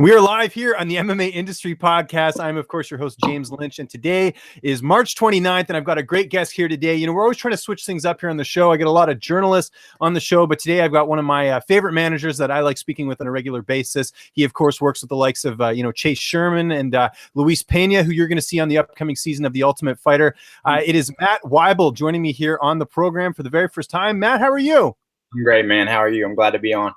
We are live here on the MMA Industry Podcast. I'm, of course, your host, James Lynch, and today is March 29th, and I've got a great guest here today. You know, we're always trying to switch things up here on the show. I get a lot of journalists on the show, but today I've got one of my favorite managers that I like speaking with on a regular basis. He, of course, works with the likes of, Chase Sherman and Luis Pena, who you're going to see on the upcoming season of The Ultimate Fighter. It is Matt Weibel joining me here on the program for the very first time. Matt, how are you? I'm great, man. How are you? I'm glad to be on.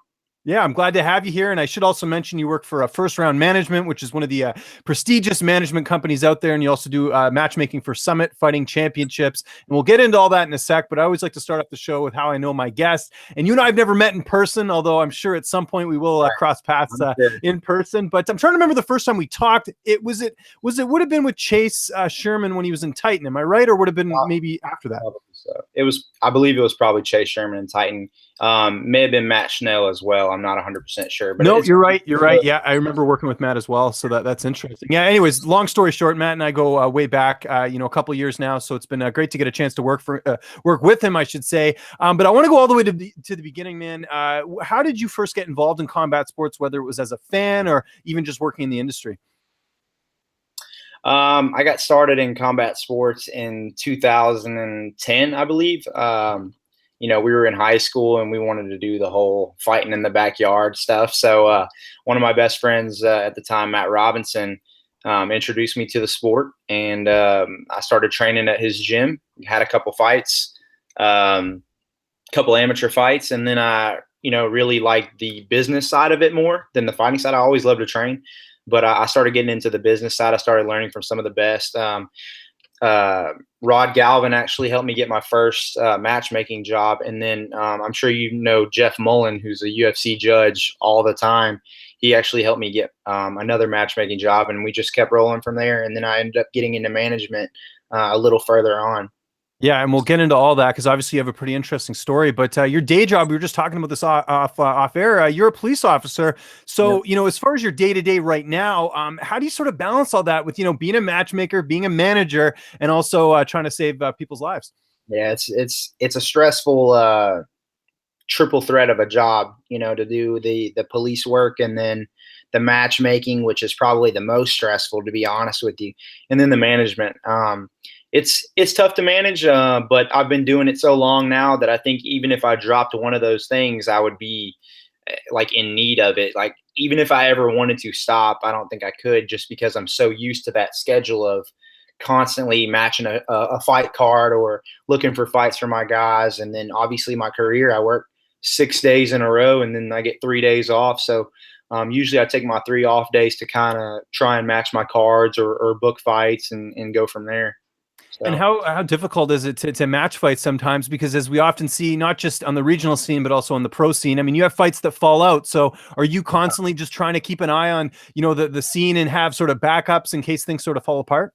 Yeah, I'm glad to have you here. And I should also mention you work for First Round Management, which is one of the prestigious management companies out there. And you also do matchmaking for Summit Fighting Championships. And we'll get into all that in a sec. But I always like to start off the show with how I know my guests. And you and I have never met in person, although I'm sure at some point we will cross paths in person. But I'm trying to remember the first time we talked. It would have been with Chase Sherman when he was in Titan. Am I right? Or would have been maybe after that? So I believe it was probably Chase Sherman in Titan. May have been Matt Schnell as well. I'm not 100% sure. But no, you're right. You're right. Yeah, I remember working with Matt as well. So that's interesting. Yeah. Anyways, long story short, Matt and I go way back. A couple of years now. So it's been great to get a chance to work with him, I should say. But I want to go all the way to the beginning, man. How did you first get involved in combat sports, whether it was as a fan or even just working in the industry? I got started in combat sports in 2010, I believe. We were in high school and we wanted to do the whole fighting in the backyard stuff. So one of my best friends at the time, Matt Robinson, introduced me to the sport, and I started training at his gym. Had a couple fights, couple amateur fights, and then I, really liked the business side of it more than the fighting side. I always loved to train. But I started getting into the business side. I started learning from some of the best. Rod Galvin actually helped me get my first matchmaking job. And then I'm sure you know Jeff Mullen, who's a UFC judge all the time. He actually helped me get another matchmaking job, and we just kept rolling from there. And then I ended up getting into management a little further on. Yeah, and we'll get into all that because obviously you have a pretty interesting story. But your day job, we were just talking about this off air. You're a police officer, so as far as your day to day right now, how do you sort of balance all that with being a matchmaker, being a manager, and also trying to save people's lives? Yeah, it's a stressful triple threat of a job, to do the police work and then the matchmaking, which is probably the most stressful, to be honest with you, and then the management. It's tough to manage, but I've been doing it so long now that I think even if I dropped one of those things, I would be like in need of it. Like even if I ever wanted to stop, I don't think I could, just because I'm so used to that schedule of constantly matching a fight card or looking for fights for my guys. And then obviously my career, I work 6 days in a row and then I get 3 days off. So usually I take my 3 off days to kind of try and match my cards or book fights and go from there. So. And how difficult is it to match fights sometimes? Because as we often see, not just on the regional scene, but also on the pro scene, I mean, you have fights that fall out. So are you constantly just trying to keep an eye on, the scene and have sort of backups in case things sort of fall apart?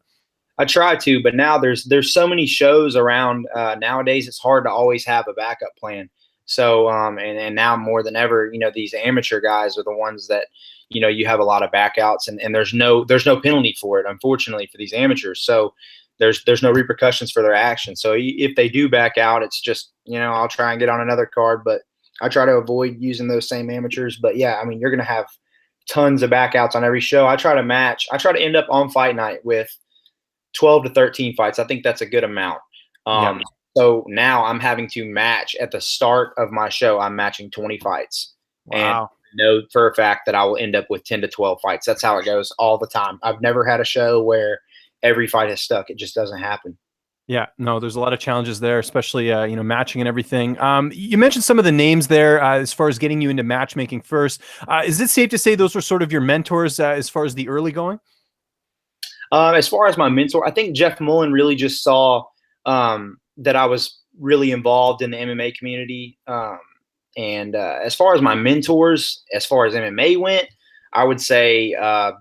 I try to, but now there's so many shows around nowadays, it's hard to always have a backup plan. So, and now more than ever, these amateur guys are the ones that, you have a lot of backouts and there's no penalty for it, unfortunately, for these amateurs. So, there's no repercussions for their actions. So if they do back out, it's just, I'll try and get on another card, but I try to avoid using those same amateurs. But yeah, I mean, you're going to have tons of backouts on every show. I try to end up on fight night with 12 to 13 fights. I think that's a good amount. So now I'm having to match at the start of my show. I'm matching 20 fights. Wow. And I know for a fact that I will end up with 10 to 12 fights. That's how it goes all the time. I've never had a show where every fight has stuck. It just doesn't happen. Yeah, no, there's a lot of challenges there, especially, matching and everything. You mentioned some of the names there as far as getting you into matchmaking first. Is it safe to say those were sort of your mentors as far as the early going? As far as my mentor, I think Jeff Mullen really just saw that I was really involved in the MMA community. And as far as my mentors, as far as MMA went, I would say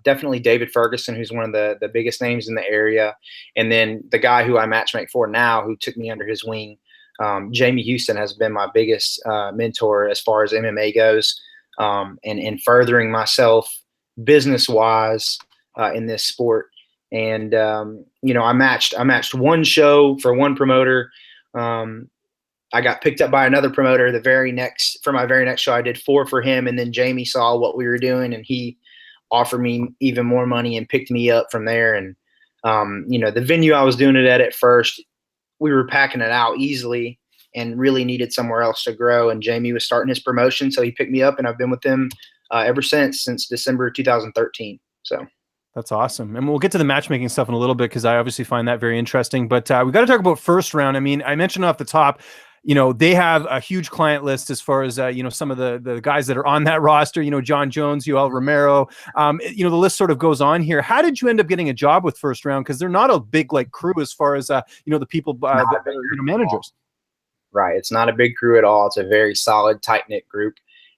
definitely David Ferguson, who's one of the biggest names in the area. And then the guy who I matchmake for now, who took me under his wing, Jamie Houston, has been my biggest mentor as far as MMA goes, and furthering myself business-wise in this sport. And, I matched one show for one promoter. I got picked up by another promoter for my very next show. I did 4 for him, and then Jamie saw what we were doing, and he offered me even more money and picked me up from there. And, the venue I was doing it at first, we were packing it out easily and really needed somewhere else to grow. And Jamie was starting his promotion, so he picked me up, and I've been with him ever since December 2013. So. That's awesome. And we'll get to the matchmaking stuff in a little bit, because I obviously find that very interesting. But we got to talk about First Round. I mean, I mentioned off the top, they have a huge client list as far as, some of the guys that are on that roster, John Jones, Yoel Romero, the list sort of goes on here. How did you end up getting a job with First Round? Because they're not a big crew as far as, the people, managers. Right. It's not a big crew at all. It's a very solid, tight-knit group.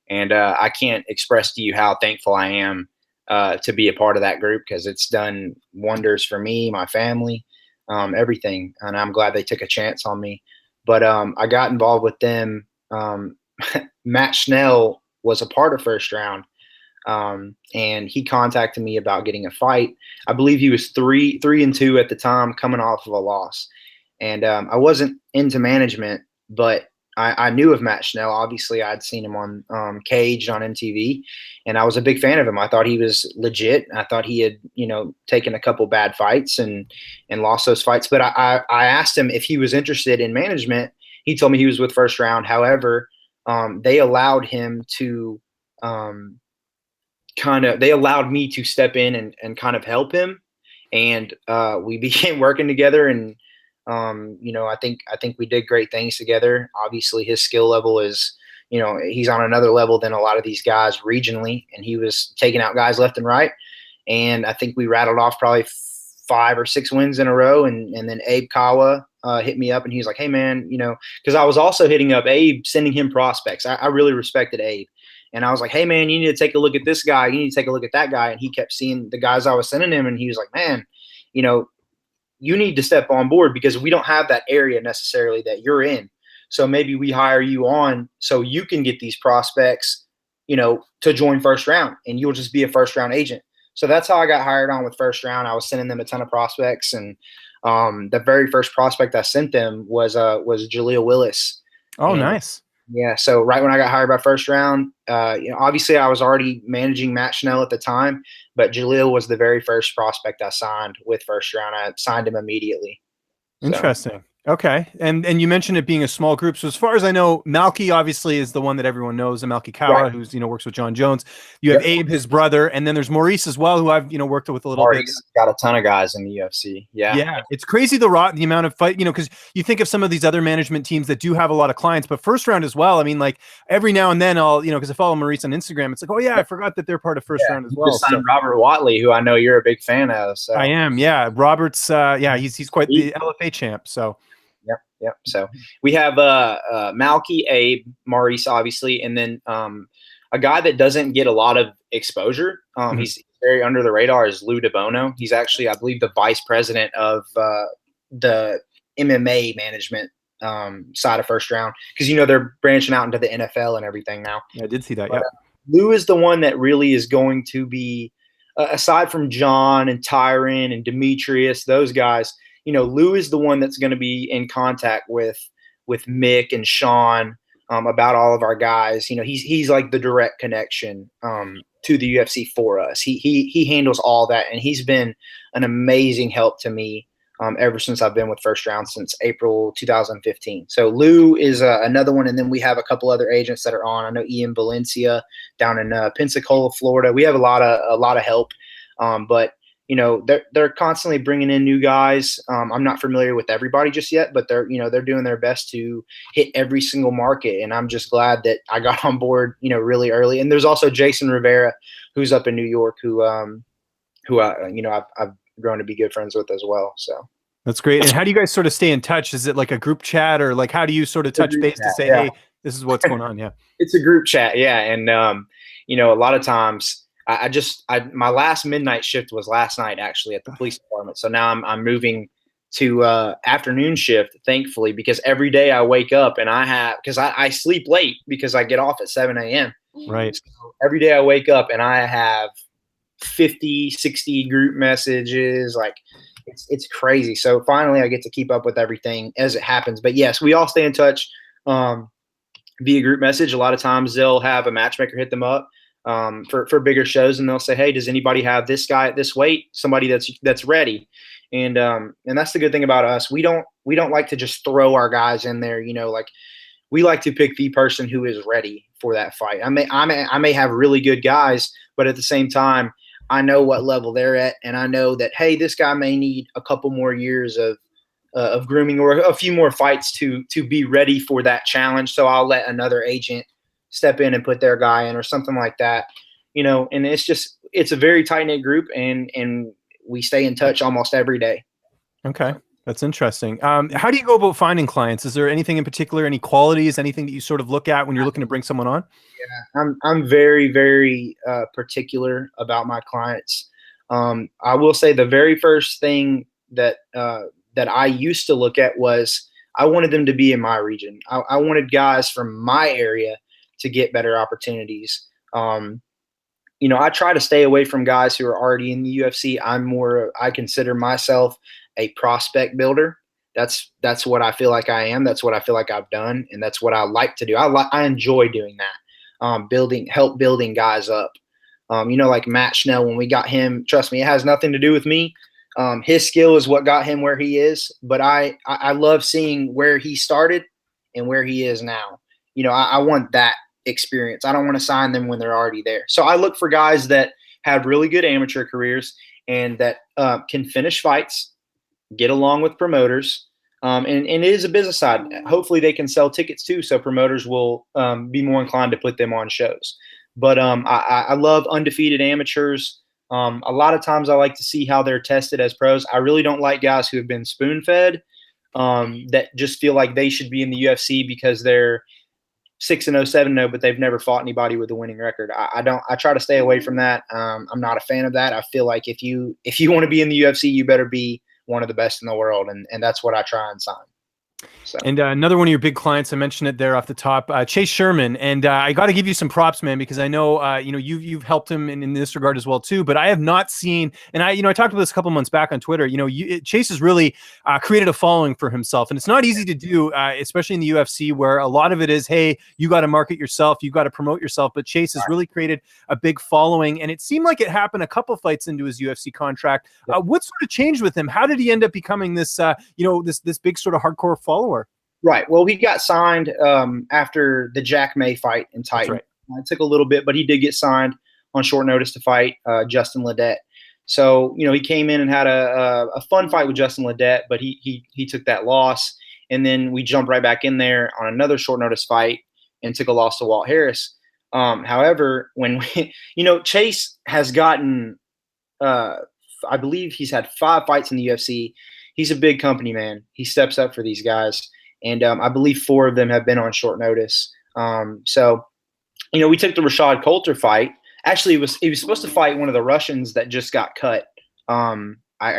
And I can't express to you how thankful I am to be a part of that group, because it's done wonders for me, my family, everything. And I'm glad they took a chance on me. But I got involved with them. Matt Schnell was a part of First Round, and he contacted me about getting a fight. I believe he was 3-2 at the time, coming off of a loss. And I wasn't into management, but I knew of Matt Schnell. Obviously, I'd seen him on Caged on MTV, and I was a big fan of him. I thought he was legit. I thought he had, taken a couple bad fights and lost those fights. But I asked him if he was interested in management. He told me he was with First Round. However, they allowed him to they allowed me to step in and kind of help him. And we began working together, and I think we did great things together. Obviously, his skill level is, he's on another level than a lot of these guys regionally, and he was taking out guys left and right. And I think we rattled off probably 5 or 6 wins in a row. And then Abe Kawa hit me up, and he was like, hey, man, because I was also hitting up Abe, sending him prospects. I really respected Abe. And I was like, hey, man, you need to take a look at this guy. You need to take a look at that guy. And he kept seeing the guys I was sending him, and he was like, man, you need to step on board, because we don't have that area necessarily that you're in. So maybe we hire you on so you can get these prospects, to join First Round, and you'll just be a First Round agent. So that's how I got hired on with First Round. I was sending them a ton of prospects, and the very first prospect I sent them was Jaleel Willis. Oh, nice. Yeah. So right when I got hired by First Round, obviously I was already managing Matt Schnell at the time, but Jaleel was the very first prospect I signed with First Round. I signed him immediately. Interesting. Okay. And you mentioned it being a small group. So as far as I know, Malky obviously is the one that everyone knows, Malky Kawa, right, who's, works with John Jones. You have Abe, his brother, and then there's Maurice as well, who I've, worked with a little bit. Got a ton of guys in the UFC. Yeah. Yeah. It's crazy the amount of fight, because you think of some of these other management teams that do have a lot of clients, but First Round as well. I mean, every now and then I'll, because I follow Maurice on Instagram, it's like, oh yeah, I forgot that they're part of First Round as well. Just signed Robert Watley, who I know you're a big fan of. So. I am. Yeah. Robert's, he's quite the LFA champ. So. Yep. So we have Malky, Abe, Maurice, obviously, and then a guy that doesn't get a lot of exposure. He's very under the radar is Lou DeBono. He's actually, I believe, the vice president of the MMA management side of First Round, because they're branching out into the NFL and everything now. Yeah, I did see that. Yeah. Lou is the one that really is going to be, aside from John and Tyron and Demetrius, those guys. Lou is the one that's going to be in contact with Mick and Sean about all of our guys. He's like the direct connection to the UFC for us. He handles all that, and he's been an amazing help to me ever since I've been with First Round since April 2015. So Lou is another one, and then we have a couple other agents that are on. I know Ian Valencia down in Pensacola, Florida. We have a lot of help, but. They're constantly bringing in new guys. I'm not familiar with everybody just yet, but they're doing their best to hit every single market. And I'm just glad that I got on board, really early. And there's also Jason Rivera, who's up in New York, who I've grown to be good friends with as well. So that's great. And how do you guys sort of stay in touch? Is it like a group chat, or how do you sort of touch base to say, hey, this is what's going on? Yeah, it's a group chat. Yeah. And, a lot of times, my last midnight shift was last night, actually, at the police department. So now I'm moving to afternoon shift, thankfully, because every day I wake up and because I sleep late because I get off at 7 a.m. Right. So every day I wake up and I have 50, 60 group messages. It's crazy. So finally I get to keep up with everything as it happens. But yes, we all stay in touch via group message. A lot of times they'll have a matchmaker hit them up. for bigger shows, and they'll say, hey, does anybody have this guy at this weight, somebody that's ready? And that's the good thing about us. We don't like to just throw our guys in there, like we like to pick the person who is ready for that fight. I may have really good guys, but at the same time, I know what level they're at, and I know that, hey, this guy may need a couple more years of grooming or a few more fights to be ready for that challenge. So I'll let another agent step in and put their guy in or something like that, and it's a very tight-knit group, and we stay in touch almost every day. Okay. That's interesting. How do you go about finding clients? Is there anything in particular, any qualities, anything that you sort of look at when you're looking to bring someone on? Yeah, I'm very, very particular about my clients. I will say the very first thing that I used to look at was I wanted them to be in my region. I wanted guys from my area to get better opportunities. I try to stay away from guys who are already in the UFC. I consider myself a prospect builder. That's what I feel like I am. That's what I feel like I've done, and that's what I like to do. I enjoy doing that. Help building guys up. Like Matt Schnell, when we got him, trust me, it has nothing to do with me. His skill is what got him where he is, but I love seeing where he started and where he is now. I want that experience. I don't want to sign them when they're already there. So I look for guys that have really good amateur careers and that can finish fights, get along with promoters, and it is a business side. Hopefully they can sell tickets too, so promoters will be more inclined to put them on shows. But I love undefeated amateurs. A lot of times I like to see how they're tested as pros. I really don't like guys who have been spoon-fed that just feel like they should be in the UFC because they're 6-0, 7-0, but they've never fought anybody with a winning record. I try to stay away from that. I'm not a fan of that. I feel like if you want to be in the UFC, you better be one of the best in the world, and that's what I try and sign. So. And another one of your big clients, I mentioned it there off the top, Chase Sherman. And I got to give you some props, man, because I know, you've helped him in this regard as well too, but I have not seen, and I talked about this a couple months back on Twitter, Chase has really created a following for himself, and it's not easy to do, especially in the UFC where a lot of it is, hey, you got to market yourself, you got to promote yourself, but Chase has really created a big following, and it seemed like it happened a couple fights into his UFC contract. What sort of changed with him? How did he end up becoming this, this big sort of hardcore follower? Right. Well, he got signed after the Jack May fight in Titan. Right. It took a little bit, but he did get signed on short notice to fight Justin Ledet. So, he came in and had a fun fight with Justin Ledet, but he took that loss. And then we jumped right back in there on another short notice fight and took a loss to Walt Harris. However, when Chase has gotten, I believe he's had 5 fights in the UFC. He's a big company, man. He steps up for these guys. And I believe 4 of them have been on short notice. So, we took the Rashad Coulter fight. Actually, he was supposed to fight one of the Russians that just got cut. I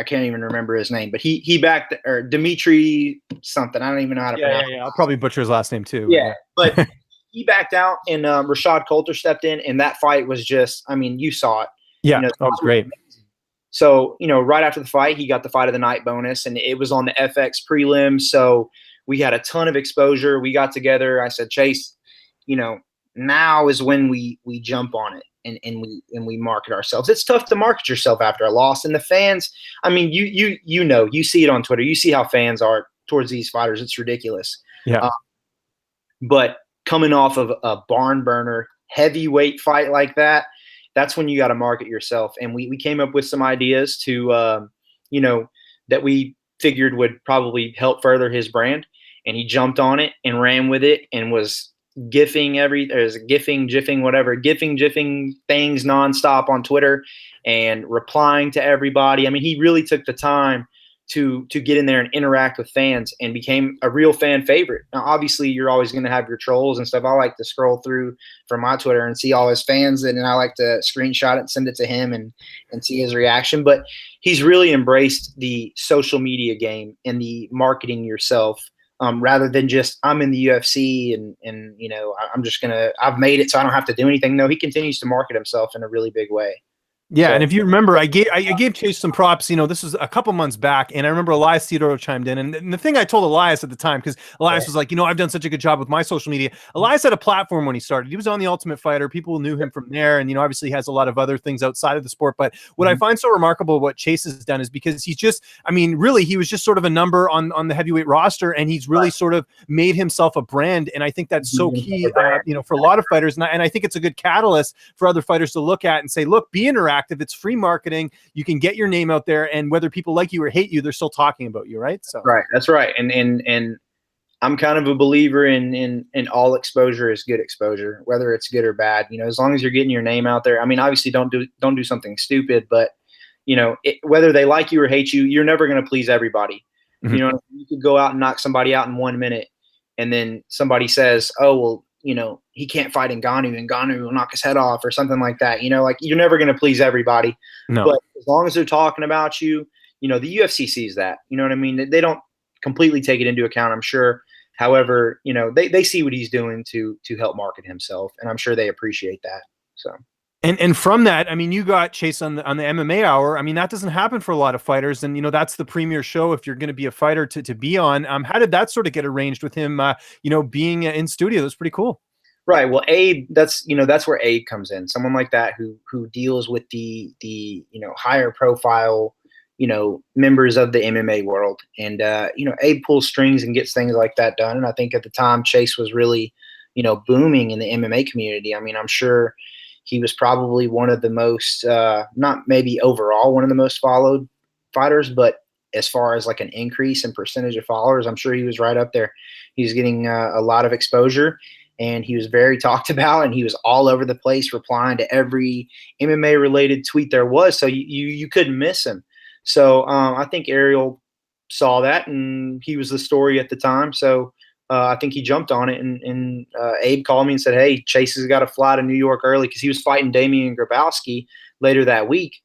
can't even remember his name, but he backed, or Dmitry something. I don't even know how to pronounce it. Yeah. I'll probably butcher his last name too. Yeah, but he backed out, and Rashad Coulter stepped in, and that fight was just, you saw it. Yeah, that was great. So, right after the fight, he got the fight of the night bonus, and it was on the FX prelim. So we had a ton of exposure. We got together. I said, Chase, now is when we jump on it and we market ourselves. It's tough to market yourself after a loss. And the fans, you see it on Twitter. You see how fans are towards these fighters. It's ridiculous. Yeah. But coming off of a barn burner heavyweight fight like that, that's when you got to market yourself. And we came up with some ideas to, that we figured would probably help further his brand. And he jumped on it and ran with it and was gifting things nonstop on Twitter and replying to everybody. He really took the time to get in there and interact with fans and became a real fan favorite. Now, obviously, you're always going to have your trolls and stuff. I like to scroll through from my Twitter and see all his fans, and I like to screenshot it and send it to him and see his reaction. But he's really embraced the social media game and the marketing yourself. Rather than just I'm in the UFC and I've made it so I don't have to do anything. No, he continues to market himself in a really big way. Yeah, So and if you remember, I gave Chase some props. This was a couple months back, and I remember Elias Theodoro chimed in, and the thing I told Elias at the time, because Elias was like, I've done such a good job with my social media. Elias had a platform when he started. He was on The Ultimate Fighter. People knew him from there, and obviously he has a lot of other things outside of the sport. But what I find so remarkable what Chase has done is because he's just, really, he was just sort of a number on the heavyweight roster, and he's really sort of made himself a brand. And I think that's so key, for a lot of fighters, and I think it's a good catalyst for other fighters to look at and say, look, be interactive. It's free marketing. You can get your name out there, and whether people like you or hate you, they're still talking about you, right? So right, that's right. And I'm kind of a believer in all exposure is good exposure, whether it's good or bad. As long as you're getting your name out there. Obviously, don't do something stupid, but whether they like you or hate you, you're never going to please everybody. Mm-hmm. You could go out and knock somebody out in 1 minute, and then somebody says, "Oh, well, he can't fight Ngannou, and Ngannou will knock his head off," or something like that. You're never going to please everybody. No. But as long as they're talking about you, the UFC sees that. You know what I mean? They don't completely take it into account, I'm sure. However, they see what he's doing to help market himself, and I'm sure they appreciate that. So. And from that, you got Chase on the MMA Hour. That doesn't happen for a lot of fighters, and that's the premier show if you're going to be a fighter to be on. How did that sort of get arranged with him? Being in studio, that's pretty cool. Right. Well, Abe, that's where Abe comes in. Someone like that who deals with the higher profile members of the MMA world, and Abe pulls strings and gets things like that done. And I think at the time Chase was really booming in the MMA community. I'm sure he was probably one of the most, not maybe overall one of the most followed fighters, but as far as like an increase in percentage of followers, I'm sure he was right up there. He's getting a lot of exposure, and he was very talked about, and he was all over the place replying to every MMA related tweet there was. So you couldn't miss him. So I think Ariel saw that, and he was the story at the time. So I think he jumped on it, and Abe called me and said, "Hey, Chase has got to fly to New York early," because he was fighting Damian Grabowski later that week.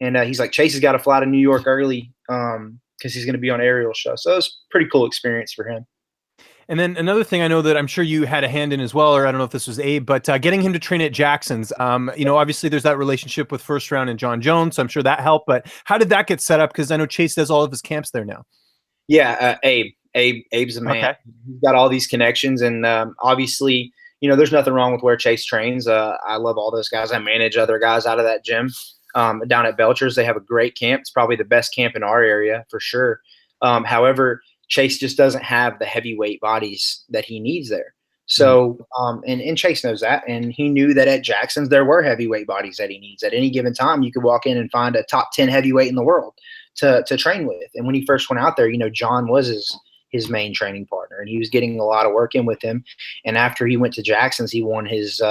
And he's like, "Chase has got to fly to New York early because he's going to be on Ariel's show." So it was a pretty cool experience for him. And then another thing I know that I'm sure you had a hand in as well, or I don't know if this was Abe, but getting him to train at Jackson's. Obviously there's that relationship with First Round and John Jones, so I'm sure that helped. But how did that get set up? Because I know Chase does all of his camps there now. Yeah, Abe's a man. Okay. He's got all these connections, and obviously, there's nothing wrong with where Chase trains. I love all those guys. I manage other guys out of that gym down at Belcher's. They have a great camp. It's probably the best camp in our area for sure. However, Chase just doesn't have the heavyweight bodies that he needs there. So, and Chase knows that, and he knew that at Jackson's there were heavyweight bodies that he needs. At any given time, you could walk in and find a top 10 heavyweight in the world to train with. And when he first went out there, John was his main training partner, and he was getting a lot of work in with him. And after he went to Jackson's, he won his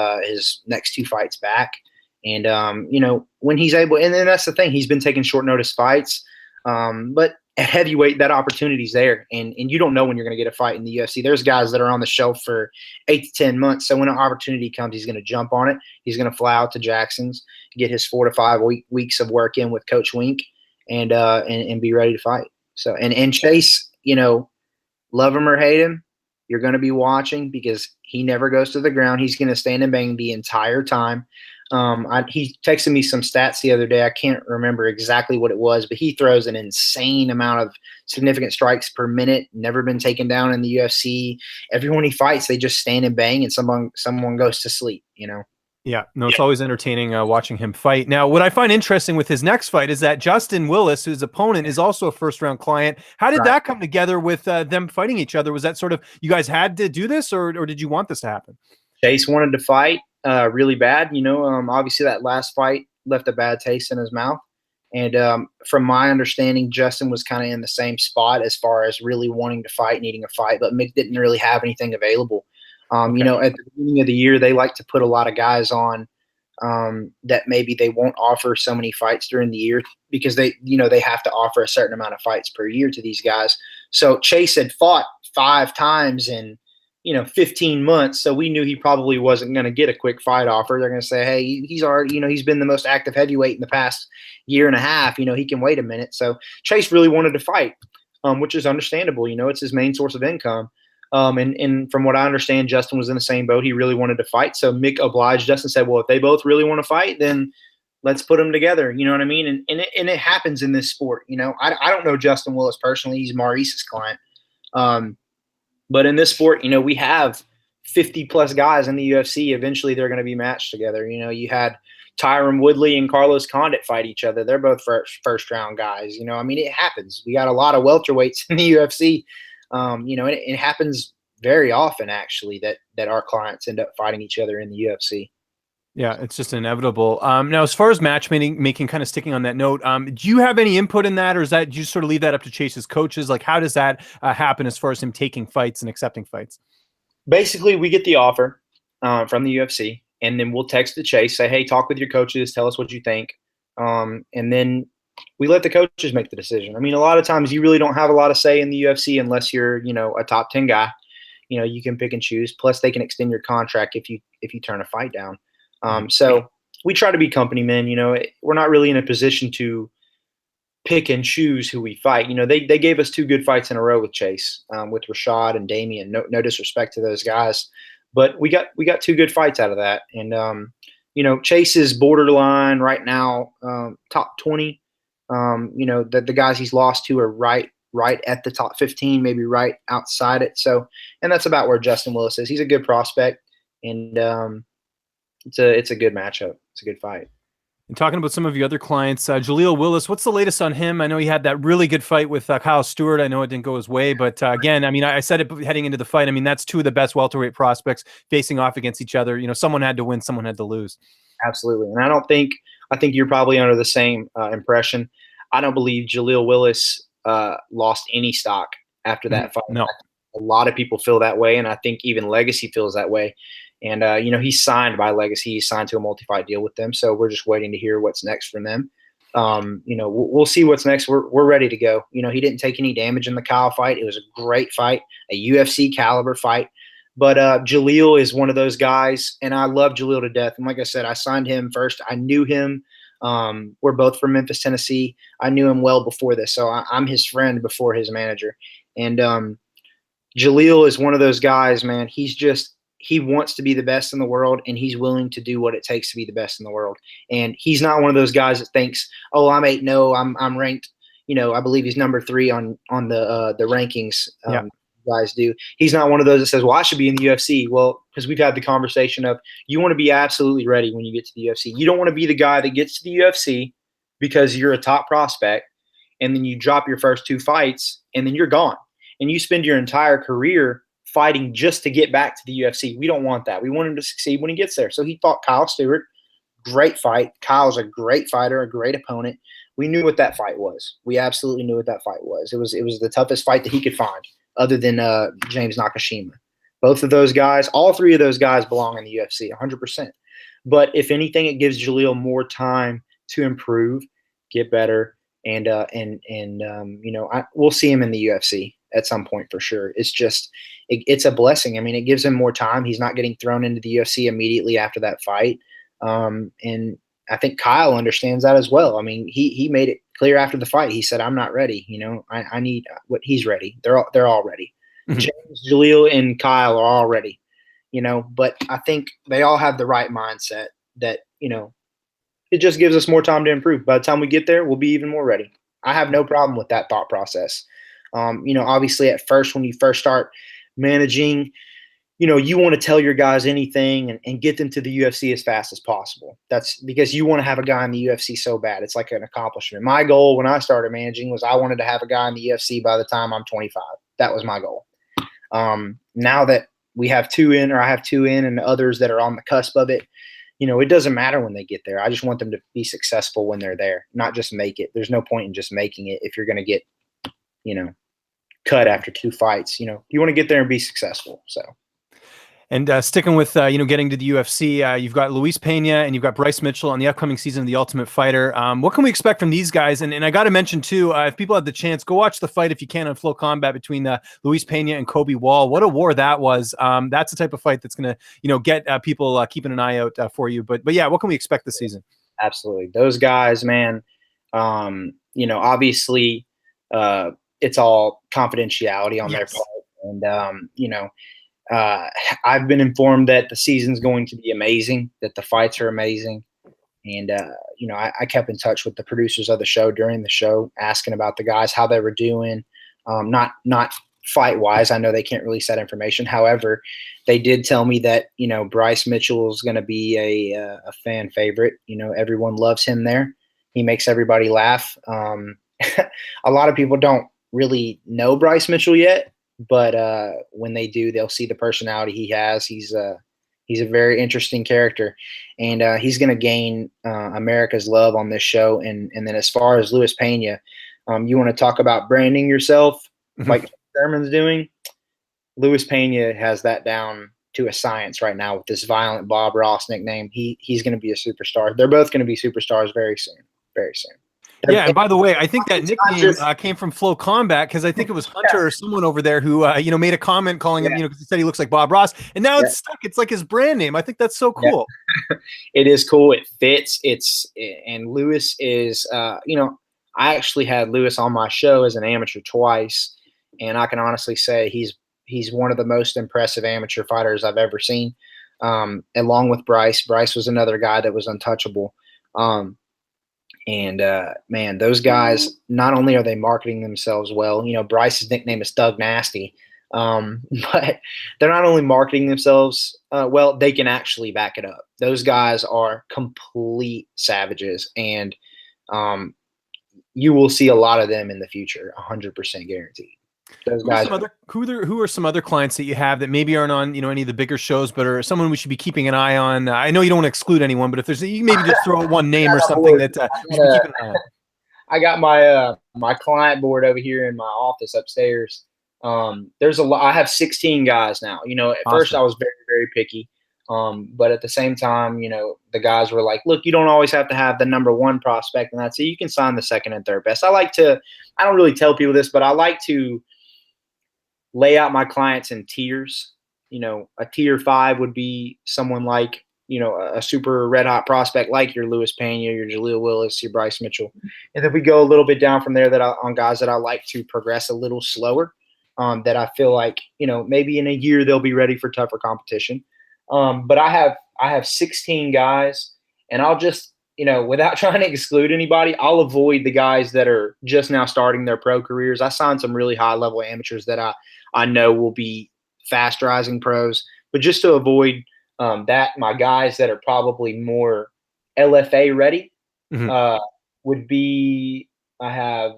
next 2 fights back. And when he's able, and then that's the thing, he's been taking short notice fights, but at heavyweight, that opportunity's there, and you don't know when you're going to get a fight in the UFC. There's guys that are on the shelf for 8 to 10 months. So when an opportunity comes, he's going to jump on it. He's going to fly out to Jackson's, get his 4 to 5 weeks of work in with Coach Wink, and be ready to fight. So and Chase, love him or hate him, you're going to be watching, because he never goes to the ground. He's going to stand and bang the entire time. He texted me some stats the other day. I can't remember exactly what it was, but he throws an insane amount of significant strikes per minute. Never been taken down in the UFC. Everyone he fights, they just stand and bang, and someone goes to sleep. Yeah, no, it's always entertaining watching him fight. Now, what I find interesting with his next fight is that Justin Willis, whose opponent, is also a first-round client. How did that come together with them fighting each other? Was that sort of, you guys had to do this, or did you want this to happen? Chase wanted to fight really bad. Obviously that last fight left a bad taste in his mouth. And from my understanding, Justin was kind of in the same spot as far as really wanting to fight, needing a fight, but Mick didn't really have anything available. At the beginning of the year, they like to put a lot of guys on that maybe they won't offer so many fights during the year, because they have to offer a certain amount of fights per year to these guys. So Chase had fought 5 times in 15 months. So we knew he probably wasn't going to get a quick fight offer. They're going to say, hey, he's already, he's been the most active heavyweight in the past year and a half. He can wait a minute. So Chase really wanted to fight, which is understandable. It's his main source of income. And from what I understand, Justin was in the same boat. He really wanted to fight. So Mick obliged us and said, well, if they both really want to fight, then let's put them together. You know what I mean? And it happens in this sport. You know, I don't know Justin Willis personally. He's Maurice's client. But in this sport, you know, we have 50 plus guys in the UFC. Eventually they're going to be matched together. You know, you had Tyron Woodley and Carlos Condit fight each other. They're both first round guys. You know, I mean, it happens. We got a lot of welterweights in the UFC. You know, it happens very often actually that our clients end up fighting each other in the UFC. Yeah, it's just inevitable. Now, as far as matchmaking, kind of sticking on that note, do you have any input in that, or is that do you sort of leave that up to Chase's coaches? Like, how does that happen as far as him taking fights and accepting fights? Basically, we get the offer from the UFC, and then we'll text the Chase, say, hey, talk with your coaches, tell us what you think. And then we let the coaches make the decision. I mean, a lot of times you really don't have a lot of say in the UFC unless you're, you know, a top 10 guy. You know, you can pick and choose. Plus, they can extend your contract if you turn a fight down. So we try to be company men. You know, we're not really in a position to pick and choose who we fight. You know, they gave us 2 good fights in a row with Chase, with Rashad and Damian. No disrespect to those guys, but we got 2 good fights out of that. And you know, Chase is borderline right now, top 20. You know, the guys he's lost to are right at the top 15, maybe right outside it. So, and that's about where Justin Willis is. He's a good prospect, and it's a good matchup. It's a good fight. And talking about some of your other clients, Jaleel Willis, what's the latest on him? I know he had that really good fight with Kyle Stewart. I know it didn't go his way, but again, I mean, I said it heading into the fight. I mean, that's 2 of the best welterweight prospects facing off against each other. You know, someone had to win, someone had to lose. Absolutely. And I think you're probably under the same impression. I don't believe Jaleel Willis lost any stock after that fight. No. A lot of people feel that way, and I think even Legacy feels that way. And, you know, he's signed by Legacy. He's signed to a multi-fight deal with them. So we're just waiting to hear what's next from them. You know, we'll see what's next. We're ready to go. You know, he didn't take any damage in the Kyle fight. It was a great fight, a UFC caliber fight. But Jaleel is one of those guys, and I love Jaleel to death. And like I said, I signed him first. I knew him. We're both from Memphis, Tennessee. I knew him well before this. So I'm his friend before his manager. And Jaleel is one of those guys, man. He wants to be the best in the world, and he's willing to do what it takes to be the best in the world. And he's not one of those guys that thinks, oh, I'm 8-0, I'm ranked, you know, I believe he's number 3 on the rankings. Guys do. He's not one of those that says, well, I should be in the UFC. Well, because we've had the conversation of you want to be absolutely ready when you get to the UFC. You don't want to be the guy that gets to the UFC because you're a top prospect, and then you drop your first 2 fights, and then you're gone. And you spend your entire career fighting just to get back to the UFC. We don't want that. We want him to succeed when he gets there. So he fought Kyle Stewart. Great fight. Kyle's a great fighter, a great opponent. We knew what that fight was. We absolutely knew what that fight was. It was the toughest fight that he could find other than James Nakashima. Both of those guys, all 3 of those guys belong in the UFC 100%. But if anything, it gives Jaleel more time to improve, get better, and you know, we'll see him in the UFC at some point for sure. It's just it's a blessing. I mean, it gives him more time. He's not getting thrown into the UFC immediately after that fight. And I think Kyle understands that as well. I mean, he made it clear after the fight. He said, I'm not ready. You know, I need what he's ready. They're all ready. Mm-hmm. James, Jaleel, and Kyle are all ready, you know, but I think they all have the right mindset that, you know, it just gives us more time to improve. By the time we get there, we'll be even more ready. I have no problem with that thought process. You know, obviously at first, when you first start managing, you know, you want to tell your guys anything and get them to the UFC as fast as possible. That's because you want to have a guy in the UFC so bad. It's like an accomplishment. My goal when I started managing was I wanted to have a guy in the UFC by the time I'm 25. That was my goal. Now that we have 2 in, or I have 2 in, and others that are on the cusp of it, you know, it doesn't matter when they get there. I just want them to be successful when they're there, not just make it. There's no point in just making it if you're going to get, you know, cut after 2 fights. You know, you want to get there and be successful. So. And sticking with, you know, getting to the UFC, you've got Luis Pena and you've got Bryce Mitchell on the upcoming season of The Ultimate Fighter. What can we expect from these guys? And I got to mention, too, if people have the chance, go watch the fight if you can on Flow Combat between Luis Pena and Kobe Wall. What a war that was. That's the type of fight that's going to, you know, get people keeping an eye out for you. But yeah, what can we expect this season? Absolutely. Those guys, man, you know, obviously it's all confidentiality on their part. And, you know, I've been informed that the season's going to be amazing, that the fights are amazing. And, I kept in touch with the producers of the show during the show, asking about the guys, how they were doing. Not fight wise. I know they can't release that information. However, they did tell me that, Bryce Mitchell is going to be a fan favorite. Everyone loves him there. He makes everybody laugh. A lot of people don't really know Bryce Mitchell yet, but when they do, they'll see the personality he has. He's a very interesting character, and he's going to gain America's love on this show. And then as far as Luis Pena, you want to talk about branding yourself like Sherman's doing? Luis Pena has that down to a science right now with this Violent Bob Ross nickname. He's going to be a superstar. They're both going to be superstars very soon. Very soon. Yeah, and by the way, I think that nickname came from Flow Combat, because I think it was Hunter or someone over there who made a comment calling him, because he said he looks like Bob Ross, and now it's stuck. It's like his brand name. I think that's so cool. It is cool. It fits. And Luis is, I actually had Luis on my show as an amateur twice, and I can honestly say he's one of the most impressive amateur fighters I've ever seen. Along with Bryce. Bryce was another guy that was untouchable. And man, those guys, not only are they marketing themselves well, Bryce's nickname is Thug Nasty, but they're not only marketing themselves well, they can actually back it up. Those guys are complete savages, and you will see a lot of them in the future, 100% guaranteed. Those guys. Who are some other clients that you have that maybe aren't on any of the bigger shows, but are someone we should be keeping an eye on? I know you don't want to exclude anyone, but if there's, you maybe just throw out one name or something that we should be keeping an eye on. I got my client board over here in my office upstairs. There's a lot. I have 16 guys now. At first I was very, very picky. But at the same time, the guys were like, look, you don't always have to have the number one prospect, and that's it. You can sign the second and third best. I don't really tell people this, but I like to lay out my clients in tiers. A tier 5 would be someone like, a super red hot prospect like your Luis Pena, your Jaleel Willis, your Bryce Mitchell. And then we go a little bit down from there on guys that I like to progress a little slower, that I feel like, maybe in a year they'll be ready for tougher competition. But I have 16 guys, and I'll just, without trying to exclude anybody, I'll avoid the guys that are just now starting their pro careers. I signed some really high level amateurs that I know will be fast rising pros, but just to avoid that, my guys that are probably more LFA ready would be, I have,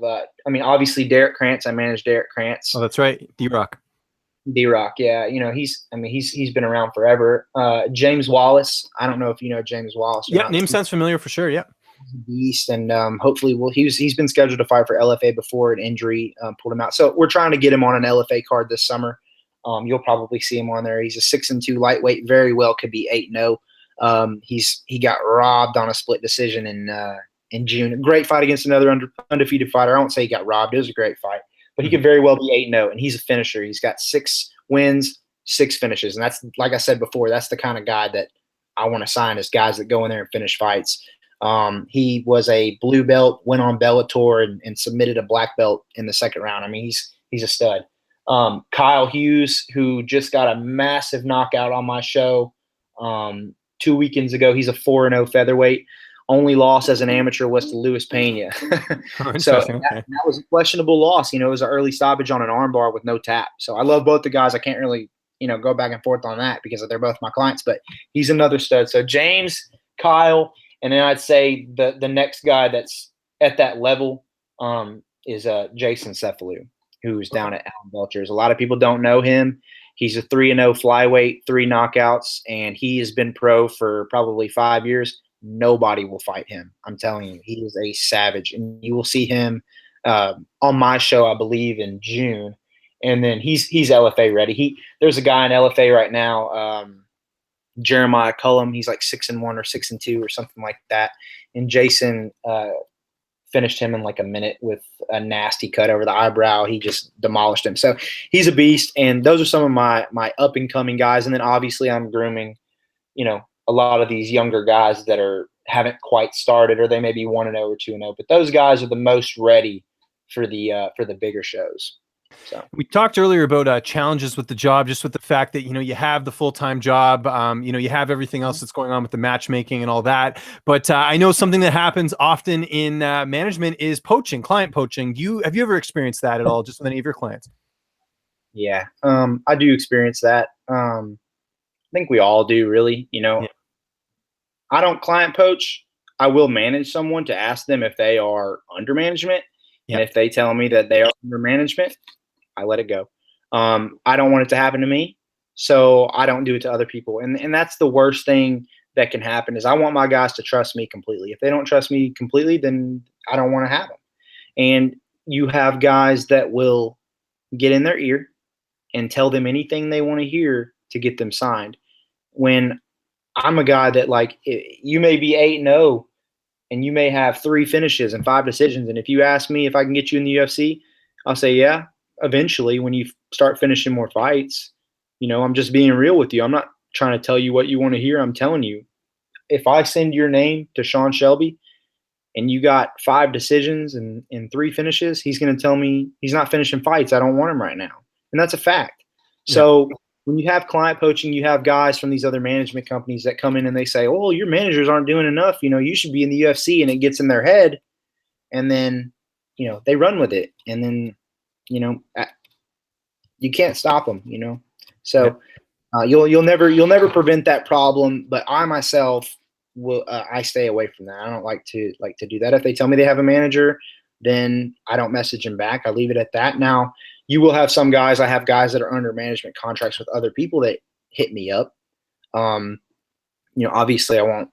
obviously Derek Krantz. I manage Derek Krantz. Oh, that's right. D-Rock, yeah. He's been around forever. James Wallace. I don't know if you know James Wallace. Yeah, name sounds familiar for sure. Yeah. Beast, and hopefully he's been scheduled to fight for LFA before an injury pulled him out. So we're trying to get him on an LFA card this summer. You'll probably see him on there. He's a 6-2 lightweight. Very well could be 8-0. He got robbed on a split decision in June. A great fight against another undefeated fighter. I won't say he got robbed. It was a great fight, but he could very well be 8-0, and he's a finisher. He's got 6 wins, 6 finishes, and that's, like I said before, that's the kind of guy that I want to sign, is guys that go in there and finish fights. He was a blue belt, went on Bellator and submitted a black belt in the second round. He's a stud. Kyle Hughes, who just got a massive knockout on my show 2 weekends ago. He's a 4-0 featherweight. Only loss as an amateur was to Luis Pena. So that was a questionable loss. It was an early stoppage on an armbar with no tap. So I love both the guys. I can't really, go back and forth on that because they're both my clients, but he's another stud. So James, Kyle, and then I'd say the next guy that's at that level is Jason Cephalou, who's down at Allen Belchers. A lot of people don't know him. He's a 3-0 flyweight, 3 knockouts, and he has been pro for probably 5 years. Nobody will fight him. I'm telling you, he is a savage, and you will see him on my show, I believe, in June. And then he's LFA ready. There's a guy in LFA right now, Jeremiah Cullum. He's like 6-1 or 6-2 or something like that. And Jason finished him in like a minute with a nasty cut over the eyebrow. He just demolished him. So he's a beast. And those are some of my up and coming guys. And then obviously I'm grooming, a lot of these younger guys that haven't quite started, or they may be 1-0 or 2-0. But those guys are the most ready for the bigger shows. So We talked earlier about challenges with the job, just with the fact that, you have the full-time job, you have everything else that's going on with the matchmaking and all that. But I know something that happens often in management is poaching, client poaching. Have you ever experienced that at all, just with any of your clients? yeah, I do experience that. I think we all do, really. Yeah. I don't client poach. I will manage someone to ask them if they are under management, and Yep. if they tell me that they are under management, I let it go. I don't want it to happen to me, so I don't do it to other people. And that's the worst thing that can happen is I want my guys to trust me completely. If they don't trust me completely, then I don't want to have them. And you have guys that will get in their ear and tell them anything they want to hear to get them signed. When I'm a guy that, like, you may be 8-0 and you may have 3 finishes and 5 decisions. And if you ask me if I can get you in the UFC, I'll say, yeah, eventually when you start finishing more fights. I'm just being real with you. I'm not trying to tell you what you want to hear. I'm telling you, if I send your name to Sean Shelby and you got 5 decisions and 3 finishes, he's going to tell me he's not finishing fights. I don't want him right now. And that's a fact. So when you have client poaching, you have guys from these other management companies that come in and they say, oh, your managers aren't doing enough. You should be in the UFC, and it gets in their head. And then, they run with it. And then, you can't stop them, So you'll never prevent that problem. But I myself will, I stay away from that. I don't like to do that. If they tell me they have a manager, then I don't message them back. I leave it at that. Now, you will have some guys. I have guys that are under management contracts with other people that hit me up. Obviously I won't.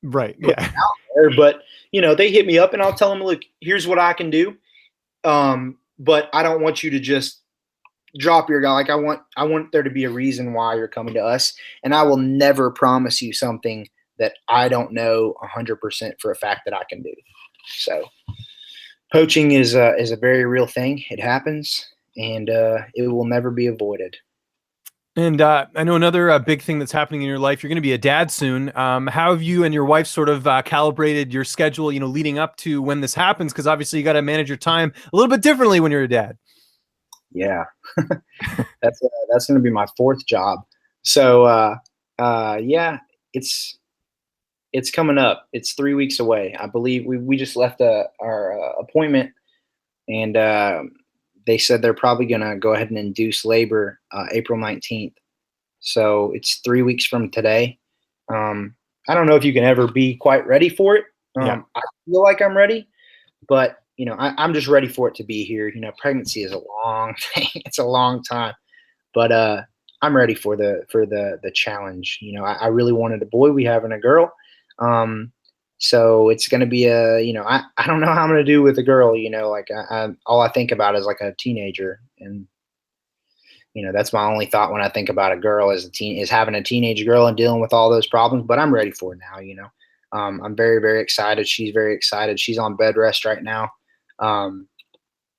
Right. Yeah. Out there, but they hit me up and I'll tell them, look, here's what I can do. But I don't want you to just drop your guy. Like I want there to be a reason why you're coming to us. And I will never promise you something that I don't know 100% for a fact that I can do. So poaching is a very real thing. It happens. And it will never be avoided. And I know another big thing that's happening in your life. You're going to be a dad soon. How have you and your wife sort of calibrated your schedule, leading up to when this happens? Because obviously you got to manage your time a little bit differently when you're a dad. Yeah, that's going to be my 4th job. So yeah, it's coming up. It's 3 weeks away. I believe we just left our appointment, and they said they're probably going to go ahead and induce labor April 19th. So it's 3 weeks from today. I don't know if you can ever be quite ready for it. I feel like I'm ready, but I'm just ready for it to be here. Pregnancy is a long thing. It's a long time, but I'm ready for the challenge. I really wanted a boy. We having a girl. So it's going to be I don't know how I'm going to do with a girl, all I think about is like a teenager. And, that's my only thought when I think about a girl is having a teenage girl and dealing with all those problems, but I'm ready for it now. I'm very, very excited. She's very excited. She's on bed rest right now.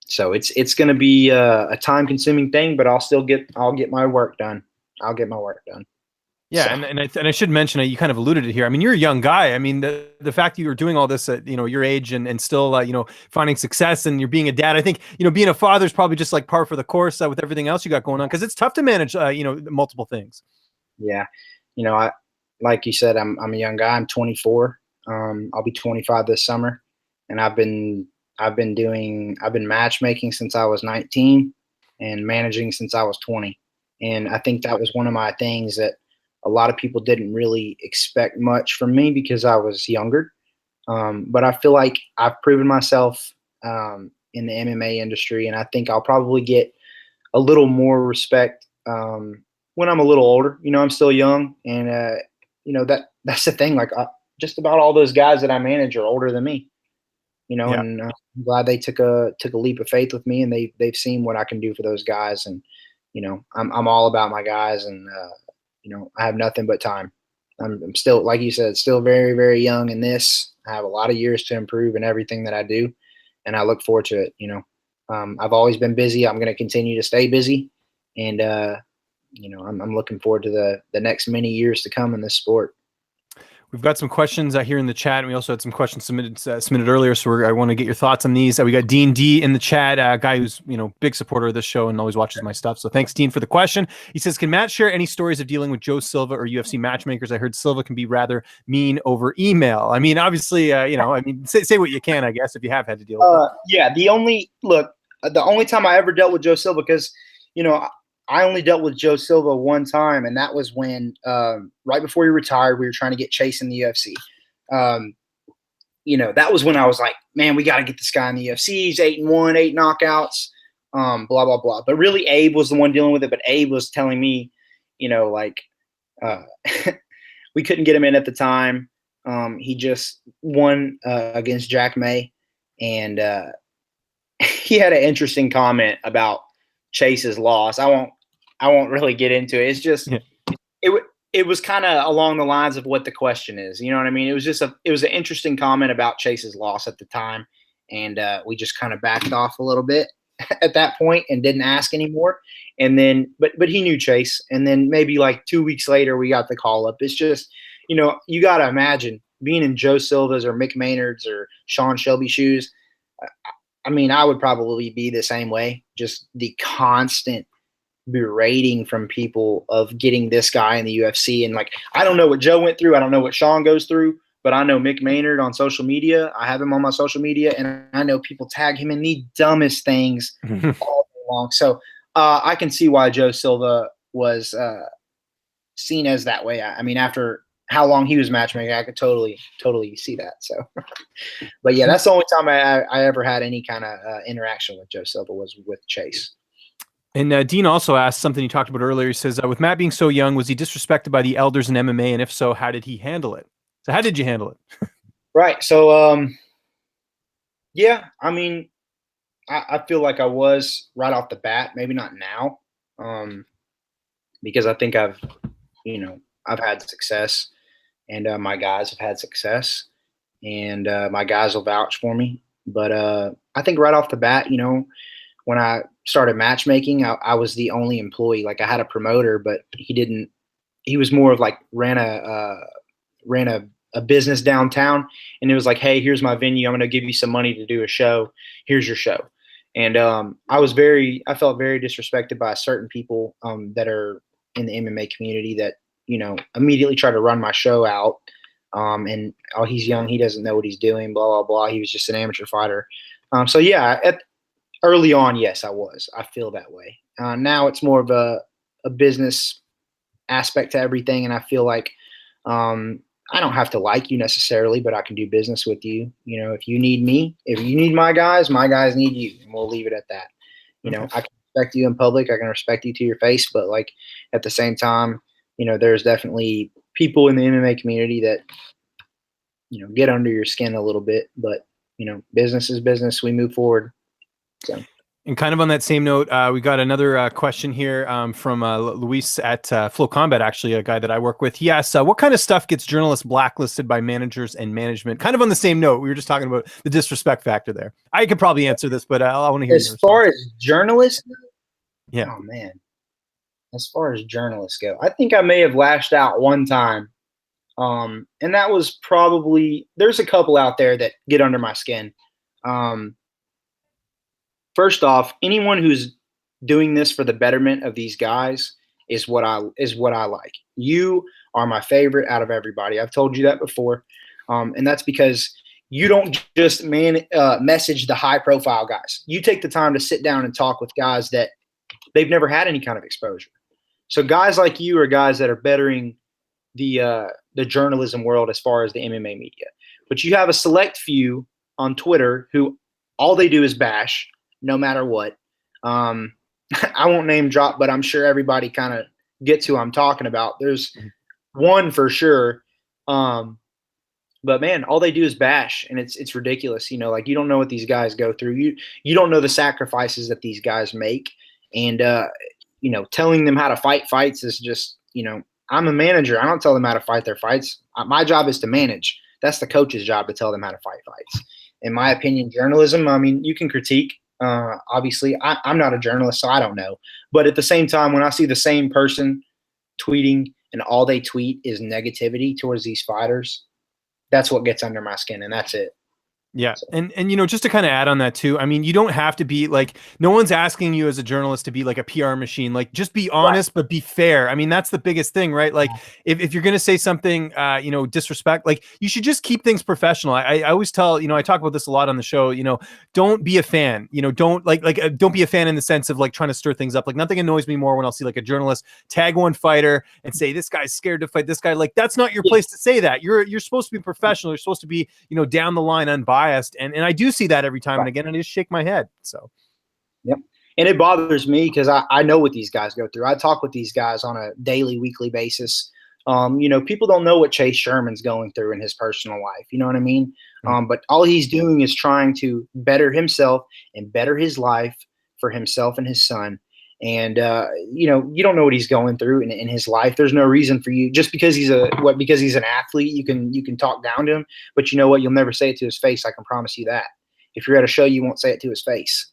So it's going to be a time consuming thing, but I'll get my work done. I'll get my work done. Yeah, so. And I should mention, you kind of alluded it here. I mean, you're a young guy. I mean, the fact that you were doing all this at your age and still finding success, and you're being a dad. I think being a father is probably just like par for the course with everything else you got going on, because it's tough to manage multiple things. Yeah, I like you said, I'm a young guy. I'm 24. I'll be 25 this summer, and I've been matchmaking since I was 19 and managing since I was 20. And I think that was one of my things that a lot of people didn't really expect much from me because I was younger. But I feel like I've proven myself in the MMA industry, and I think I'll probably get a little more respect when I'm a little older. I'm still young, and that's the thing. Like just about all those guys that I manage are older than me. And I'm glad they took a leap of faith with me, and they've seen what I can do for those guys. And I'm all about my guys, and I have nothing but time. I'm still, like you said, still very, very young in this. I have a lot of years to improve in everything that I do, and I look forward to it. I've always been busy. I'm going to continue to stay busy, and I'm looking forward to the next many years to come in this sport. We've got some questions here in the chat, and we also had some questions submitted earlier. So I want to get your thoughts on these. We got Dean D in the chat, a guy who's big supporter of this show and always watches my stuff. So thanks, Dean, for the question. He says, "Can Matt share any stories of dealing with Joe Silva or UFC matchmakers? I heard Silva can be rather mean over email." I mean, obviously, say what you can, I guess, if you have had to deal with it. Yeah, the only time I ever dealt with Joe Silva, because I only dealt with Joe Silva one time, and that was when right before he retired, we were trying to get Chase in the UFC. That was when I was like, man, we got to get this guy in the UFC. He's 8-1, 8 knockouts, blah, blah, blah. But really, Abe was the one dealing with it. But Abe was telling me, we couldn't get him in at the time. He just won against Jack May, and he had an interesting comment about Chase's loss. I won't really get into it. It's just it was kind of along the lines of what the question is. You know what I mean? It was an interesting comment about Chase's loss at the time, and we just kind of backed off a little bit at that point and didn't ask anymore. And then, but he knew Chase, and then maybe like 2 weeks later we got the call up. It's just, you got to imagine being in Joe Silva's or Mick Maynard's or Sean Shelby's shoes. I mean, I would probably be the same way. Just the constant berating from people of getting this guy in the UFC. And I don't know what Joe went through. I don't know what Sean goes through, but I know Mick Maynard on social media. I have him on my social media, and I know people tag him in the dumbest things all day long. So I can see why Joe Silva was seen as that way. I mean, after how long he was matchmaking, I could totally see that. So, but yeah, that's the only time I ever had any kind of interaction with Joe Silva was with Chase. And Dean also asked something you talked about earlier. He says, with Matt being so young, was he disrespected by the elders in MMA? And if so, how did he handle it? So how did you handle it? Right. So, yeah, I mean, I feel like I was right off the bat, maybe not now, because I think I've had success, and my guys have had success, and my guys will vouch for me. But I think right off the bat, when I started matchmaking, I was the only employee. I had a promoter, but he was more of ran a business downtown, and it was like, hey, here's my venue. I'm going to give you some money to do a show. Here's your show. And I felt very disrespected by certain people that are in the MMA community that, immediately tried to run my show out. And he's young. He doesn't know what he's doing, blah, blah, blah. He was just an amateur fighter. So yeah, early on, yes, I feel that way. Now it's more of a business aspect to everything. And I feel like I don't have to like you necessarily, but I can do business with you. If you need me, if you need my guys need you, and we'll leave it at that. I can respect you in public. I can respect you to your face, but at the same time, there's definitely people in the MMA community that, get under your skin a little bit, but business is business. We move forward. So. And kind of on that same note, we got another question here from Luis at Flow Combat, actually, a guy that I work with. He asks, what kind of stuff gets journalists blacklisted by managers and management? Kind of on the same note, we were just talking about the disrespect factor there. I could probably answer this, but I want to hear as far as journalists. Yeah. Oh man. As far as journalists go, I think I may have lashed out one time. And that was probably, there's a couple out there that get under my skin. First off, anyone who's doing this for the betterment of these guys is what I like. You are my favorite out of everybody. I've told you that before. And that's because you don't just message the high profile guys. You take the time to sit down and talk with guys that they've never had any kind of exposure. So guys like you are guys that are bettering the journalism world as far as the MMA media. But you have a select few on Twitter who all they do is bash, no matter what. I won't name drop, but I'm sure everybody kind of gets who I'm talking about. There's one for sure. But man, all they do is bash, and it's ridiculous. You don't know what these guys go through. You don't know the sacrifices that these guys make. And telling them how to fight fights is just, I'm a manager. I don't tell them how to fight their fights. My job is to manage. That's the coach's job, to tell them how to fight fights. In my opinion, journalism, I mean, you can critique. Obviously, I'm not a journalist, so I don't know. But at the same time, when I see the same person tweeting and all they tweet is negativity towards these fighters, that's what gets under my skin, and that's it. Yeah. And just to kind of add on that too, I mean, you don't have to be like, no one's asking you as a journalist to be like a PR machine. Like, just be honest, but be fair. I mean, that's the biggest thing, right? Like, if you're going to say something, disrespect, like, you should just keep things professional. I always tell, I talk about this a lot on the show, don't be a fan, don't don't be a fan in the sense of like trying to stir things up. Like, nothing annoys me more when I'll see like a journalist tag one fighter and say, this guy's scared to fight this guy. Like, that's not your place to say that. You're supposed to be professional. You're supposed to be, down the line, unbiased. And I do see that every time and again, and I just shake my head. So, yep. And it bothers me because I know what these guys go through. I talk with these guys on a daily, weekly basis. People don't know what Chase Sherman's going through in his personal life. You know what I mean? But all he's doing is trying to better himself and better his life for himself and his son. And, you don't know what he's going through in his life. There's no reason for you, just because he's an athlete, you can talk down to him, but you know what? You'll never say it to his face. I can promise you that. If you're at a show, you won't say it to his face,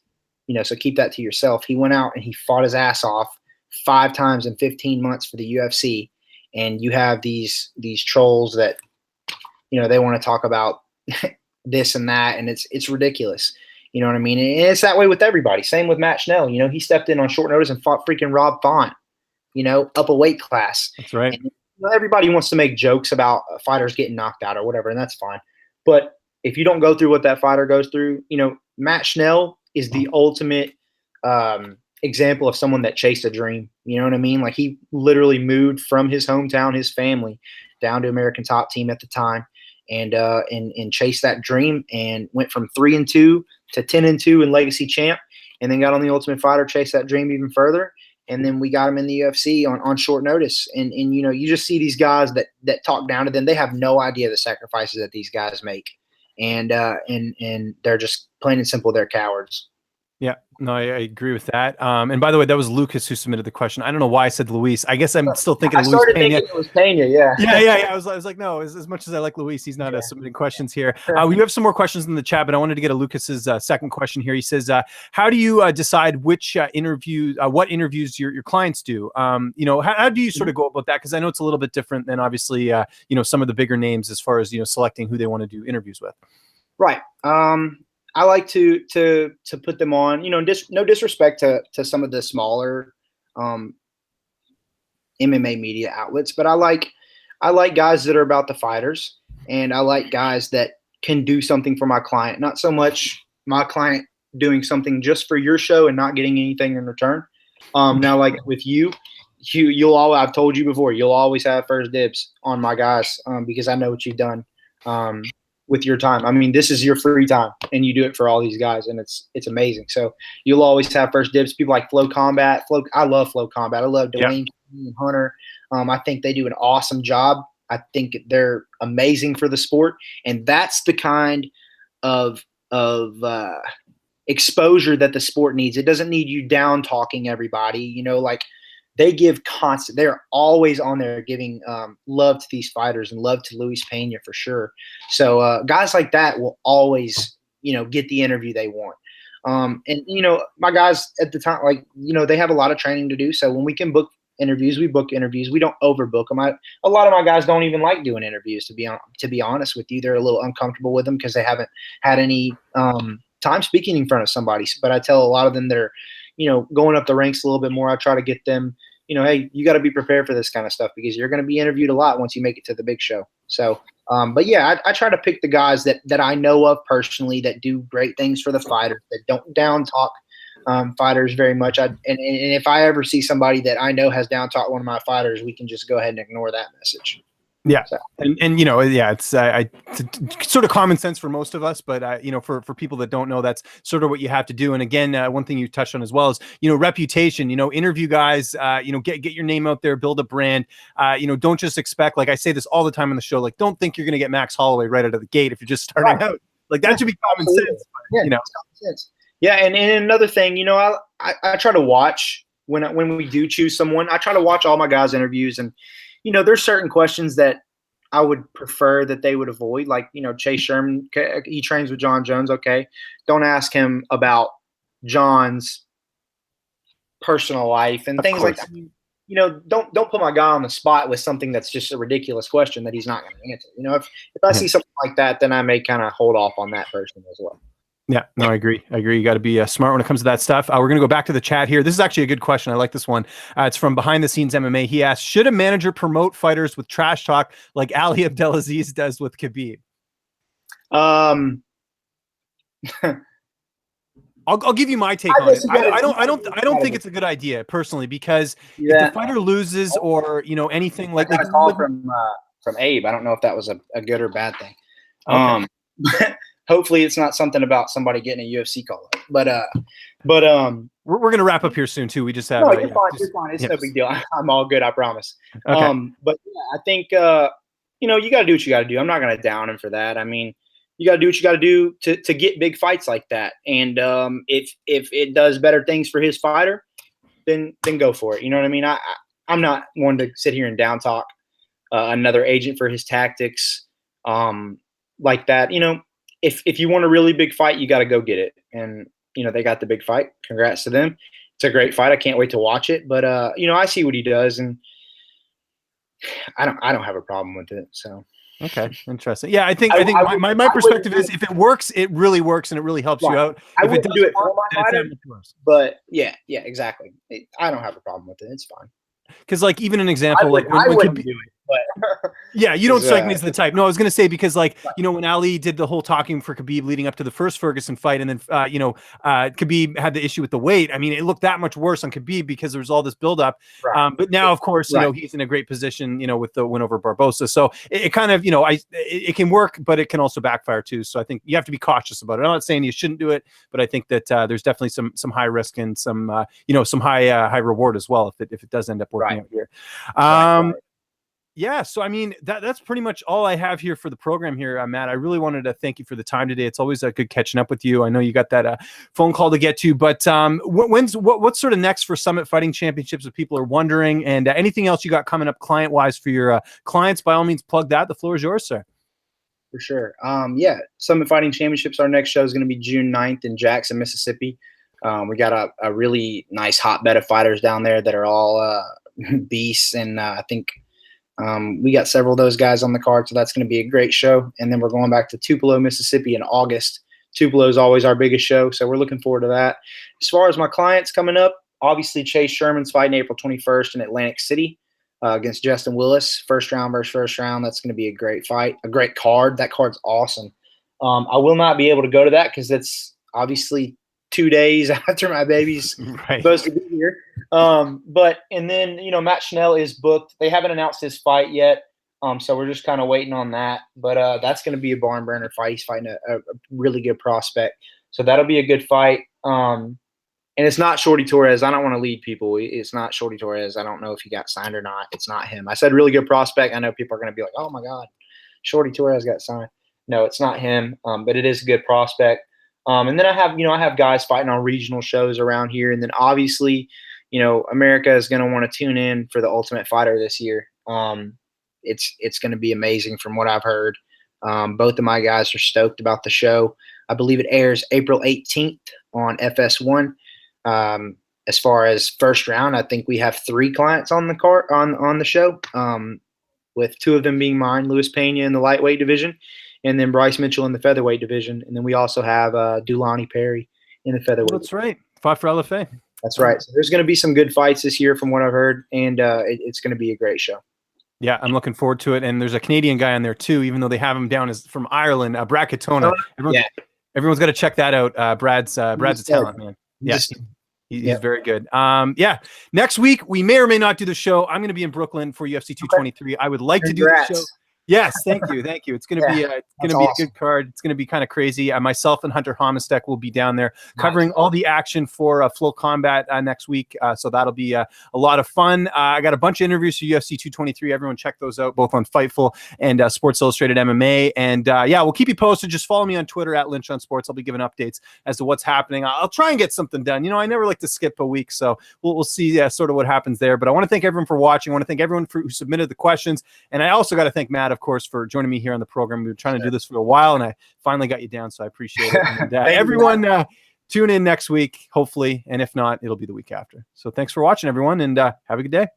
so keep that to yourself. He went out and he fought his ass off 5 times in 15 months for the UFC. And you have these trolls that, they want to talk about this and that. And it's ridiculous. You know what I mean? And it's that way with everybody. Same with Matt Schnell. He stepped in on short notice and fought freaking Rob Font, up a weight class. That's right. And, everybody wants to make jokes about fighters getting knocked out or whatever, and that's fine. But if you don't go through what that fighter goes through, Matt Schnell is the ultimate example of someone that chased a dream. You know what I mean? Like, he literally moved from his hometown, his family, down to American Top Team at the time, and chased that dream, and went from 3-2 to 10-2 in Legacy Champ, and then got on the Ultimate Fighter, chased that dream even further, and then we got him in the UFC on short notice. And you just see these guys that talk down to them. They have no idea the sacrifices that these guys make, and they're just plain and simple, they're cowards. Yeah, no, I agree with that. And by the way, that was Lucas who submitted the question. I don't know why I said Luis. I guess I'm still thinking of Luis Pena. Thinking it was Pena, yeah. Yeah. I was like, no, as much as I like Luis, he's not submitting questions here. We have some more questions in the chat, but I wanted to get a Lucas's second question here. He says, how do you decide which what interviews your clients do? How do you sort of go about that? Because I know it's a little bit different than obviously, some of the bigger names as far as, selecting who they want to do interviews with. Right. I like to put them on, no disrespect to some of the smaller MMA media outlets, but I like guys that are about the fighters, and I like guys that can do something for my client, not so much my client doing something just for your show and not getting anything in return. Now, like with I've told you before, you'll always have first dibs on my guys, because I know what you've done. With your time. I mean, this is your free time, and you do it for all these guys, and it's amazing. So you'll always have first dibs. People like Flow Combat. I love Flow Combat. I love Dwayne and Hunter. I think they do an awesome job. I think they're amazing for the sport, and that's the kind of exposure that the sport needs. It doesn't need you down talking everybody. Like, they give constant. They're always on there giving love to these fighters and love to Luis Pena for sure. So guys like that will always, get the interview they want. And my guys at the time, like, they have a lot of training to do. So when we can book interviews, we book interviews. We don't overbook them. A lot of my guys don't even like doing interviews. To be honest with you, they're a little uncomfortable with them because they haven't had any time speaking in front of somebody. But I tell a lot of them that are, going up the ranks a little bit more. I try to get them, hey, you got to be prepared for this kind of stuff because you're going to be interviewed a lot once you make it to the big show. So, but yeah, I try to pick the guys that I know of personally that do great things for the fighters, that don't down talk fighters very much. And if I ever see somebody that I know has down talked one of my fighters, we can just go ahead and ignore that message. Yeah. So. And it's sort of common sense for most of us, but for people that don't know, that's sort of what you have to do. And again, one thing you touched on as well is, reputation, interview guys, get your name out there, build a brand, don't just expect, like I say this all the time on the show, like, don't think you're going to get Max Holloway right out of the gate if you're just starting out. Like, that should be common sense. But, common sense. Yeah. And another thing, I try to watch when we do choose someone, I try to watch all my guys' interviews, and there's certain questions that I would prefer that they would avoid. Like, Chase Sherman, he trains with John Jones. Okay. Don't ask him about John's personal life and things like that. don't put my guy on the spot with something that's just a ridiculous question that he's not going to answer. If I see something like that, then I may kind of hold off on that person as well. Yeah, no, I agree. You got to be smart when it comes to that stuff. We're going to go back to the chat here. This is actually a good question. I like this one. It's from Behind the Scenes MMA. He asked, should a manager promote fighters with trash talk like Ali Abdelaziz does with Khabib? I'll give you my take on it. I don't think it's a good idea personally, because if the fighter loses or anything like a call from Abe. I don't know if that was a good or bad thing. Okay. Hopefully it's not something about somebody getting a UFC call up. But we're gonna wrap up here soon too. We just have you're fine. It's no big deal. I'm all good, I promise. Okay. But yeah, I think you gotta do what you gotta do. I'm not gonna down him for that. I mean, you gotta do what you gotta do to get big fights like that. And if it does better things for his fighter, then go for it. You know what I mean? I'm not one to sit here and down talk another agent for his tactics like that. If you want a really big fight, you got to go get it. And, they got the big fight. Congrats to them. It's a great fight. I can't wait to watch it. But, I see what he does, and I don't have a problem with it. So. Okay. Interesting. Yeah. I think my perspective is if it works, it really works and it really helps you out. I wouldn't do it for my fighter, but yeah, exactly. I don't have a problem with it. It's fine. Because even an example, I wouldn't do it. But yeah, you don't strike me as the type. No, I was going to say, because when Ali did the whole talking for Khabib leading up to the first Ferguson fight, and then Khabib had the issue with the weight. I mean, it looked that much worse on Khabib because there was all this buildup. Right. But now, of course, he's in a great position, with the win over Barbosa. So it kind of, it can work, but it can also backfire too. So I think you have to be cautious about it. I'm not saying you shouldn't do it, but I think that there's definitely some high risk and some some high reward as well if it does end up working out here. Yeah, so I mean that's pretty much all I have here for the program here, Matt. I really wanted to thank you for the time today. It's always good catching up with you. I know you got that phone call to get to, but what's sort of next for Summit Fighting Championships if people are wondering, and anything else you got coming up client wise for your clients? By all means, plug that. The floor is yours, sir. For sure. Summit Fighting Championships. Our next show is going to be June 9th in Jackson, Mississippi. We got a really nice hotbed of fighters down there that are all beasts, and I think. We got several of those guys on the card, so that's going to be a great show. And then we're going back to Tupelo, Mississippi in August. Tupelo is always our biggest show, so we're looking forward to that. As far as my clients coming up, obviously Chase Sherman's fighting April 21st in Atlantic City against Justin Willis. First round versus first round. That's going to be a great fight, a great card. That card's awesome. I will not be able to go to that because it's obviously 2 days after my baby's supposed to be here. And then, Matt Schnell is booked. They haven't announced his fight yet. So we're just kind of waiting on that. But that's going to be a barn burner fight. He's fighting a really good prospect. So that'll be a good fight. And it's not Shorty Torres. I don't want to lead people. It's not Shorty Torres. I don't know if he got signed or not. It's not him. I said really good prospect. I know people are going to be like, oh my God, Shorty Torres got signed. No, it's not him. But it is a good prospect. And then I have guys fighting on regional shows around here. And then obviously, America is going to want to tune in for the Ultimate Fighter this year. It's going to be amazing from what I've heard. Both of my guys are stoked about the show. I believe it airs April 18th on FS1. As far as first round, I think we have 3 clients on the card on the show, with 2 of them being mine, Luis Pena in the lightweight division, and then Bryce Mitchell in the featherweight division. And then we also have Dulani Perry in the featherweight. That's right. Fought for LFA. That's right. So there's going to be some good fights this year from what I've heard, and it's going to be a great show. Yeah, I'm looking forward to it. And there's a Canadian guy on there too, even though they have him down as from Ireland, Brad Katona. Everyone's got to check that out. Brad's a talent, man. Yeah, he's very good. Next week we may or may not do the show. I'm going to be in Brooklyn for UFC 223. I would like to do the show. Yes, thank you. It's going to be a good card. It's going to be kind of crazy. Myself and Hunter Homestek will be down there covering all the action for Flow Combat next week. So that'll be a lot of fun. I got a bunch of interviews for UFC 223. Everyone check those out, both on Fightful and Sports Illustrated MMA. And we'll keep you posted. Just follow me on Twitter at Lynch on Sports. I'll be giving updates as to what's happening. I'll try and get something done. I never like to skip a week, so we'll see sort of what happens there. But I want to thank everyone for watching. I want to thank everyone who submitted the questions, and I also got to thank Matt, of course, for joining me here on the program. We've been trying to do this for a while, and I finally got you down, so I appreciate it. And, everyone, tune in next week, hopefully, and if not, it'll be the week after. So thanks for watching, everyone, and have a good day.